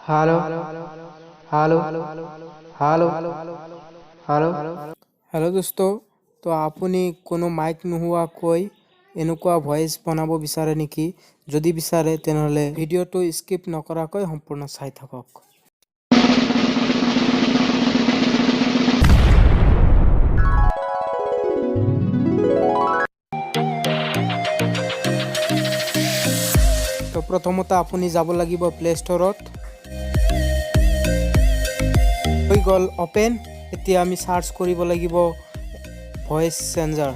Hello hello hello hello hello दोस्तों, तो আপুনি কোনো মাইক নোহোৱাকৈ এনেকুৱা ভয়েস বনাব বিচাৰে নেকি? যদি বিচাৰে তেনেহলে ভিডিঅ'টো স্কিপ নকৰাকৈ সম্পূৰ্ণ চাই থাকক। তো প্ৰথমতে আপুনি যাব লাগিব প্লে ষ্টৰত। হৈ গ'ল অপেন। এতিয়া আমি সাৰ্চ কৰিব লাগিব ভয়েস চেঞ্জাৰ।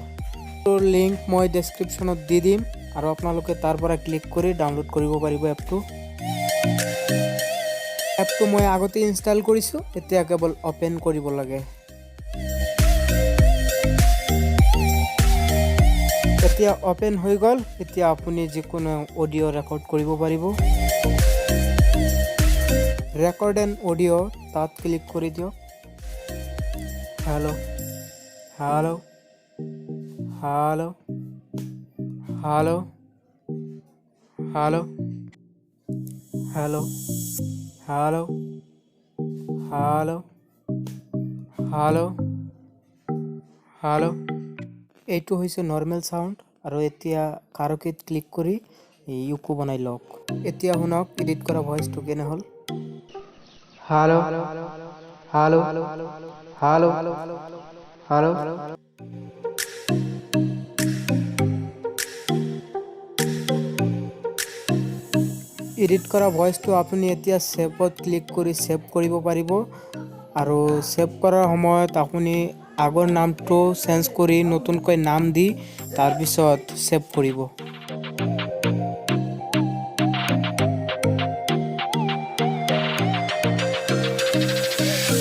তোৰ লিংক মই ডেসক্ৰিপশনত দি দিম আৰু আপোনালোকে তাৰ পৰা ক্লিক কৰি ডাউনলোড কৰিব পাৰিব এপটো। এপটো মই আগতে ইনষ্টল কৰিছোঁ, এতিয়া কেৱল অপেন কৰিব লাগে। এতিয়া অপেন হৈ গ'ল। এতিয়া আপুনি যিকোনো অডিঅ' ৰেকৰ্ড কৰিব পাৰিব। ৰেকৰ্ড এণ্ড অডিঅ' তাত ক্লিক কৰি দিয়ক। Hello' hello' hello' hello' hello' hello' hello' hello' hello' hello'. এইটো হৈছে নৰ্মেল সাউণ্ড আৰু এতিয়া কাৰকিত ক্লিক কৰি ইউকো বনাই লওক। এতিয়া শুনক এডিট কৰা ভয়েসটো কেনে হ'ল। Hello hello hello hello edit কৰা ভয়েসটো আপুনি এতিয়া সেভত ক্লিক কৰি সেভ কৰিব পাৰিব আৰু সেভ কৰাৰ সময়ত আপুনি আগৰ নামটো চেঞ্জ কৰি নতুনকৈ নাম দি তাৰপিছত সেভ কৰিব।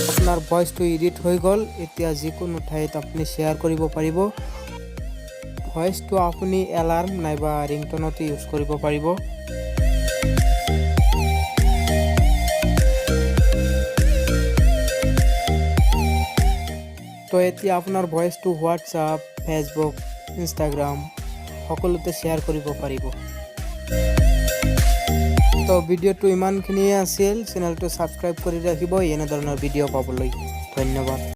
আপোনাৰ ভয়েসটো এডিট হৈ গ'ল। এতিয়া যিকোনো ঠাইত আপুনি শ্বেয়াৰ কৰিব পাৰিব। ভয়েসটো আপুনি এলাৰ্ম নাইবা ৰিংটনতো ইউজ কৰিব পাৰিব। তো এতিয়া আপোনাৰ ভয়েসটো হোৱাটছআপ, ফেচবুক, ইনষ্টাগ্ৰাম সকলোতে শ্বেয়াৰ কৰিব পাৰিব। তো ভিডিঅ'টো ইমানখিনিয়ে আছিল। চেনেলটো ছাবস্ক্ৰাইব কৰি ৰাখিব এনে ধৰণৰ ভিডিঅ' পাবলৈ। ধন্যবাদ।